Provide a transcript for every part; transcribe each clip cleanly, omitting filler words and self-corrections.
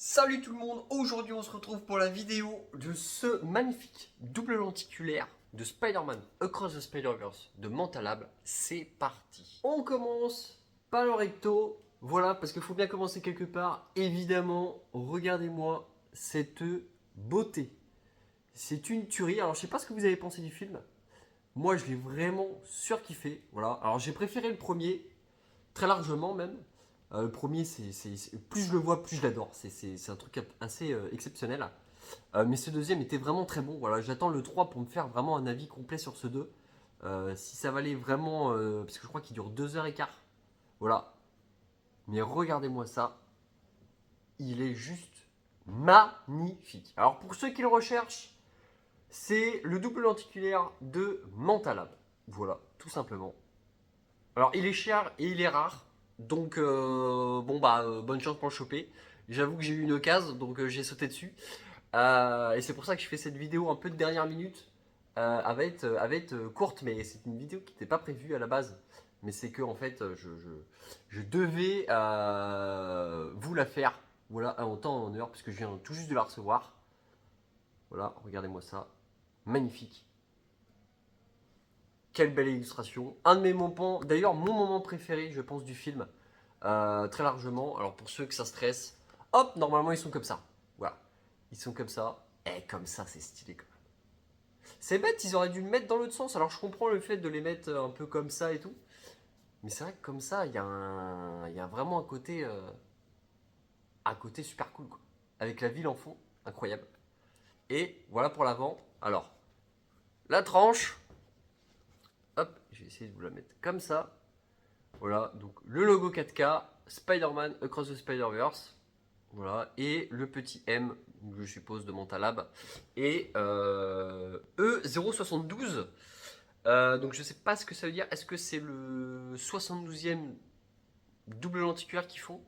Salut tout le monde, aujourd'hui on se retrouve pour la vidéo de ce magnifique double lenticulaire de Spider-Man Across the Spider-Verse de Mentalab. C'est parti. On commence par le recto, voilà, parce qu'il faut bien commencer quelque part. Évidemment, regardez-moi cette beauté. C'est une tuerie. Alors je sais pas ce que vous avez pensé du film. Moi je l'ai vraiment surkiffé, voilà. Alors j'ai préféré le premier, très largement même. Le premier, plus je le vois, plus je l'adore. C'est un truc assez exceptionnel. Mais ce deuxième était vraiment très bon. Voilà, j'attends le 3 pour me faire vraiment un avis complet sur ce 2. Si ça valait vraiment. Parce que je crois qu'il dure 2h15. Voilà. Mais regardez-moi ça. Il est juste magnifique. Alors pour ceux qui le recherchent, c'est le double lenticulaire de Mentalab. Voilà, tout simplement. Alors, il est cher et il est rare. Donc, bonne chance pour le choper. J'avoue que j'ai eu une occasion, donc j'ai sauté dessus. Et c'est pour ça que je fais cette vidéo un peu de dernière minute. Elle va être courte, mais c'est une vidéo qui n'était pas prévue à la base. Mais c'est que, en fait, je devais vous la faire. Voilà, en temps et en heure, parce que je viens tout juste de la recevoir. Voilà, regardez-moi ça. Magnifique. Quelle belle illustration. Un de mes moments, d'ailleurs mon moment préféré, je pense, du film, très largement. Alors pour ceux que ça stresse, hop, normalement ils sont comme ça. Voilà, ils sont comme ça. Et comme ça, c'est stylé quand même. C'est bête, ils auraient dû le mettre dans l'autre sens. Alors je comprends le fait de les mettre un peu comme ça et tout. Mais c'est vrai que comme ça, il y a vraiment un côté super cool, quoi. Avec la ville en fond, incroyable. Et voilà pour l'avant. Alors, la tranche, hop, je vais essayer de vous la mettre comme ça. Voilà, donc le logo 4K, Spider-Man Across the Spider-Verse. Voilà, et le petit M, je suppose, de Mentalab. Et E072. Donc je sais pas ce que ça veut dire. Est-ce que c'est le 72e double lenticulaire qu'ils font?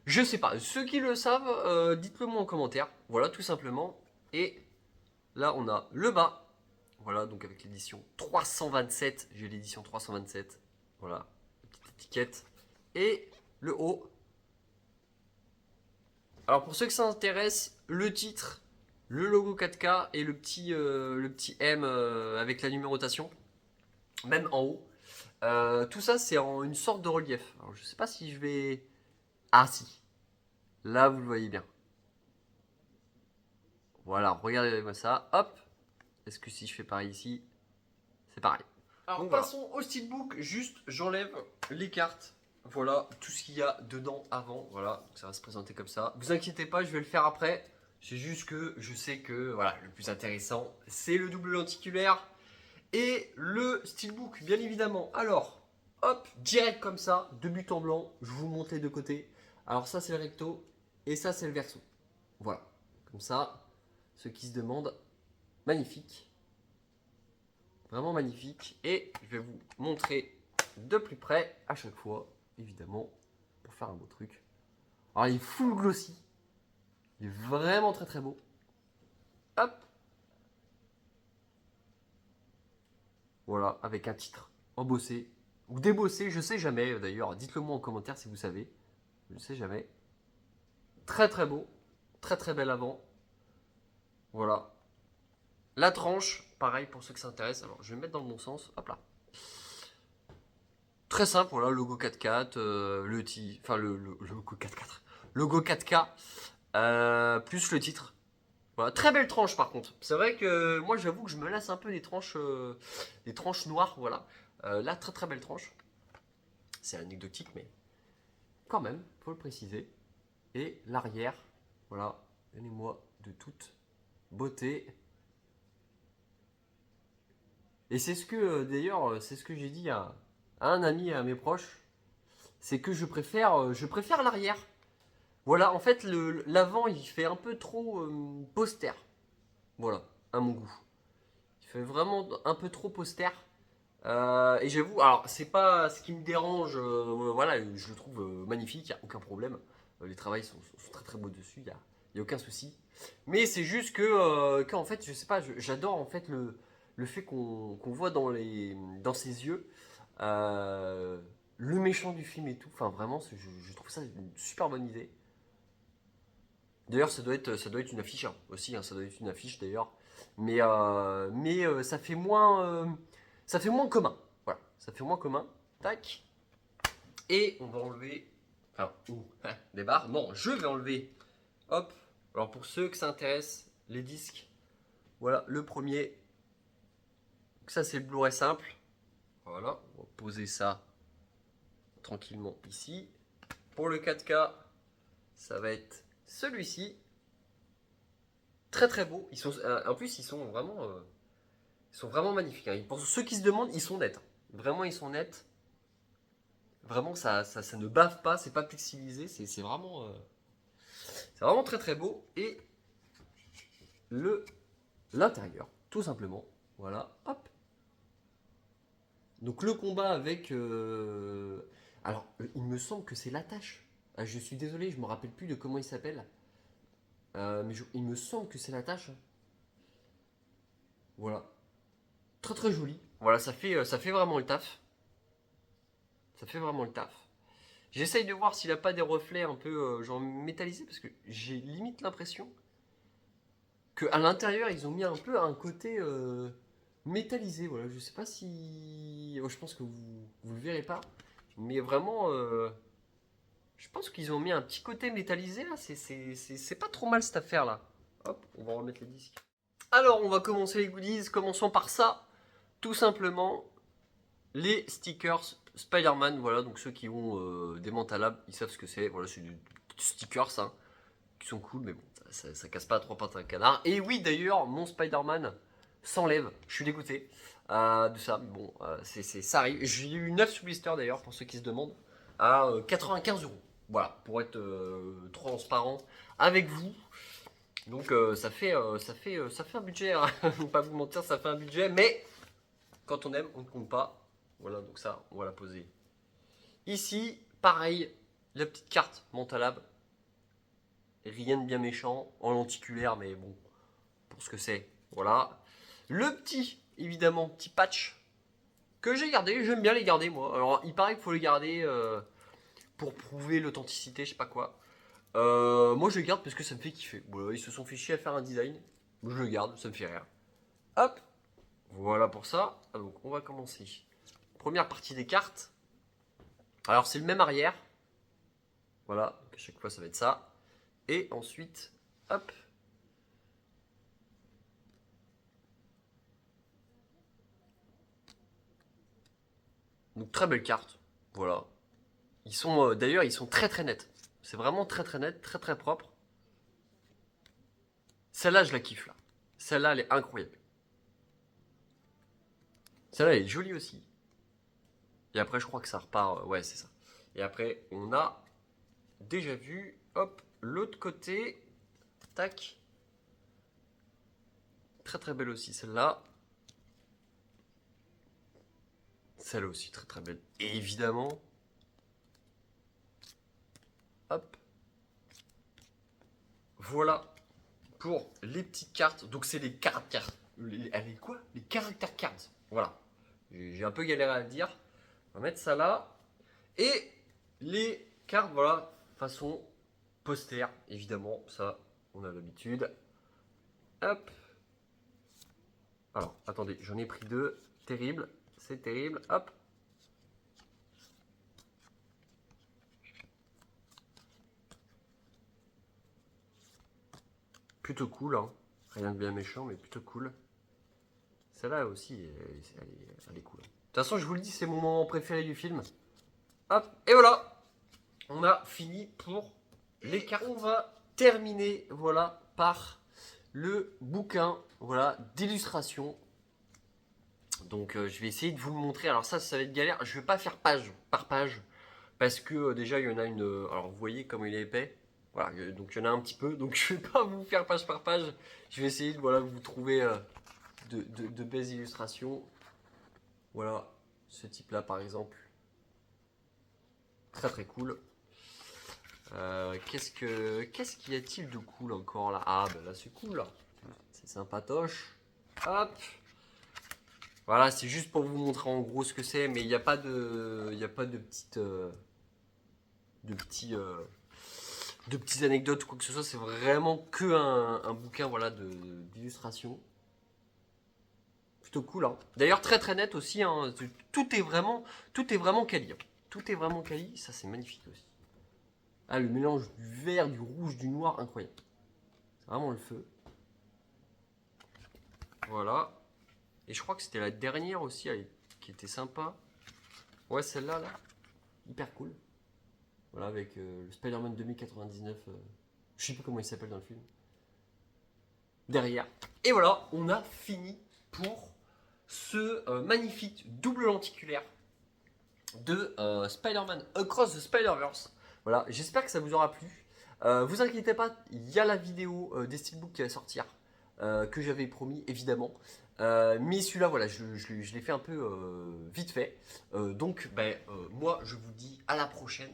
Je sais pas. Ceux qui le savent, dites-le moi en commentaire. Voilà, tout simplement. Et là, on a le bas. Voilà, donc avec l'édition 327. J'ai l'édition 327. Voilà, petite étiquette. Et le haut. Alors pour ceux que ça intéresse, le titre, le logo 4K et le petit M avec la numérotation, même en haut. Tout ça, c'est en une sorte de relief. Alors je sais pas si je vais. Ah si, là vous le voyez bien. Voilà, regardez-moi ça. Hop. Est-ce que si je fais pareil ici, c'est pareil. Alors donc, passons au steelbook. Juste, j'enlève les cartes. Voilà tout ce qu'il y a dedans avant. Voilà, donc ça va se présenter comme ça. Vous inquiétez pas, je vais le faire après. C'est juste que je sais que voilà, le plus intéressant, c'est le double lenticulaire et le steelbook, bien évidemment. Alors, hop, direct comme ça, de but en blanc. Je vous montre les deux côtés. Alors ça, c'est le recto et ça, c'est le verso. Voilà, comme ça, ceux qui se demandent, magnifique. Vraiment magnifique. Et je vais vous montrer de plus près à chaque fois, évidemment, pour faire un beau truc. Alors il est full glossy. Il est vraiment très très beau. Hop. Voilà, avec un titre embossé ou débossé, je sais jamais d'ailleurs. Dites-le moi en commentaire si vous savez. Je sais jamais. Très très beau. Très très bel avant. Voilà. La tranche, pareil pour ceux que ça intéresse. Alors je vais mettre dans le bon sens. Hop là. Très simple, voilà, logo 4x4, enfin le logo 4x4, logo 4K, plus le titre. Voilà, très belle tranche par contre. C'est vrai que moi j'avoue que je me lasse un peu des tranches noires, voilà. Là, très très belle tranche. C'est anecdotique, mais quand même, faut le préciser. Et l'arrière, voilà, donnez-moi de toute beauté. Et c'est ce que, d'ailleurs, c'est ce que j'ai dit à un ami et à mes proches, c'est que je préfère l'arrière. Voilà, en fait, l'avant, il fait un peu trop poster. Voilà, à mon goût. Il fait vraiment un peu trop poster. Et j'avoue, alors, c'est pas ce qui me dérange. Voilà, je le trouve magnifique, il n'y a aucun problème. Les travails sont très très beaux dessus, il y a aucun souci. Mais c'est juste qu'en fait, je sais pas, j'adore en fait le fait qu'on voit dans ses yeux le méchant du film et tout. Enfin, vraiment, je trouve ça une super bonne idée. D'ailleurs, ça doit être une affiche hein, aussi, hein, ça doit être une affiche d'ailleurs. Ça fait moins commun. Voilà, ça fait moins commun. Tac. Et on va enlever. Enfin, des barres. Non, je vais enlever. Hop. Alors pour ceux que ça intéresse, les disques. Voilà, le premier. Donc ça, c'est le Blu-ray simple. Voilà, on va poser ça tranquillement ici. Pour le 4K, ça va être celui-ci. Très très beau. En plus, ils sont vraiment magnifiques. Hein. Pour ceux qui se demandent, ils sont nets. Hein. Vraiment, ils sont nets. Vraiment, ça ne bave pas, c'est pas pixelisé, c'est vraiment très très beau. Et l'intérieur, tout simplement. Voilà, hop. Donc le combat avec... Alors, il me semble que c'est l'attache. Ah, je suis désolé, je me rappelle plus de comment il s'appelle. Il me semble que c'est l'attache. Voilà. Très très joli. Voilà, ça fait vraiment le taf. Ça fait vraiment le taf. J'essaye de voir s'il a pas des reflets un peu genre métallisés parce que j'ai limite l'impression que à l'intérieur ils ont mis un peu un côté métallisé. Voilà, je sais pas si, je pense que vous le verrez pas, mais vraiment, je pense qu'ils ont mis un petit côté métallisé là. C'est pas trop mal cette affaire là. Hop, on va remettre les disques. Alors on va commencer les goodies. Commençons par ça, tout simplement. Les stickers Spider-Man, voilà, donc ceux qui ont des mentalables, ils savent ce que c'est. Voilà, c'est des stickers hein, qui sont cool, mais bon, ça casse pas à trois pattes un canard. Et oui, d'ailleurs, mon Spider-Man s'enlève. Je suis dégoûté de ça. Bon, ça arrive. J'ai eu 9 sous blister d'ailleurs, pour ceux qui se demandent, à 95 €. Voilà, pour être transparent avec vous. Donc ça fait un budget, hein. Je vais pas vous mentir, ça fait un budget, mais quand on aime, on ne compte pas. Voilà, donc ça, on va la poser ici. Pareil, la petite carte Mentalab. Rien de bien méchant, en lenticulaire, mais bon, pour ce que c'est. Voilà. Le petit, évidemment, petit patch que j'ai gardé. J'aime bien les garder, moi. Alors, il paraît qu'il faut les garder pour prouver l'authenticité, je sais pas quoi. Moi, je le garde parce que ça me fait kiffer. Voilà, ils se sont fait chier à faire un design. Je le garde, ça me fait rire. Hop, voilà pour ça. Donc, on va commencer. Première partie des cartes. Alors c'est le même arrière. Voilà, donc à chaque fois ça va être ça. Et ensuite, hop. Donc très belle carte. Voilà. Ils sont d'ailleurs ils sont très très nets. C'est vraiment très très net, très très propre. Celle-là je la kiffe là. Celle-là elle est incroyable. Celle-là elle est jolie aussi. Et après je crois que ça repart. Ouais c'est ça. Et après on a déjà vu, hop, l'autre côté. Tac. Très très belle aussi celle-là. Celle aussi très très belle. Et évidemment, hop, voilà pour les petites cartes. Donc c'est les caractères. Elle est quoi? Les caractères cards. Voilà. J'ai un peu galéré à le dire. On va mettre ça là. Et les cartes, voilà, façon poster, évidemment. Ça, on a l'habitude. Hop. Alors, attendez, j'en ai pris deux. Terrible. C'est terrible. Hop. Plutôt cool, hein. Rien de bien méchant, mais plutôt cool. Celle-là aussi, elle est cool. De toute façon, je vous le dis, c'est mon moment préféré du film. Hop, et voilà. On a fini pour les cartes. On va terminer, voilà, par le bouquin, voilà, d'illustration. Donc, je vais essayer de vous le montrer. Alors ça va être galère. Je vais pas faire page par page. Parce que déjà, il y en a une... alors, vous voyez comme il est épais. Voilà, donc il y en a un petit peu. Donc, je vais pas vous faire page par page. Je vais essayer de voilà, vous trouver de belles illustrations. Voilà, ce type-là, par exemple. Très très cool. Qu'est-ce qu'il y a-t-il de cool encore là? Ah, ben là, c'est cool. Là. C'est sympatoche. Hop. Voilà, c'est juste pour vous montrer en gros ce que c'est, mais il n'y a pas de petites... de petits... de petites anecdotes ou quoi que ce soit. C'est vraiment que un bouquin voilà, d'illustration. Plutôt cool. Hein. D'ailleurs, très très net aussi. Hein. Tout est vraiment quali. Hein. Tout est vraiment quali. Ça, c'est magnifique aussi. Ah, le mélange du vert, du rouge, du noir, incroyable. C'est vraiment le feu. Voilà. Et je crois que c'était la dernière aussi qui était sympa. Ouais, celle-là, là. Hyper cool. Voilà, avec le Spider-Man 2099. Je sais plus comment il s'appelle dans le film. Derrière. Et voilà, on a fini pour ce magnifique double lenticulaire de Spider-Man Across the Spider-Verse. Voilà, j'espère que ça vous aura plu. Vous inquiétez pas, il y a la vidéo des steelbooks qui va sortir, que j'avais promis évidemment. Mais celui-là, voilà, je l'ai fait un peu vite fait. Donc, moi, je vous dis à la prochaine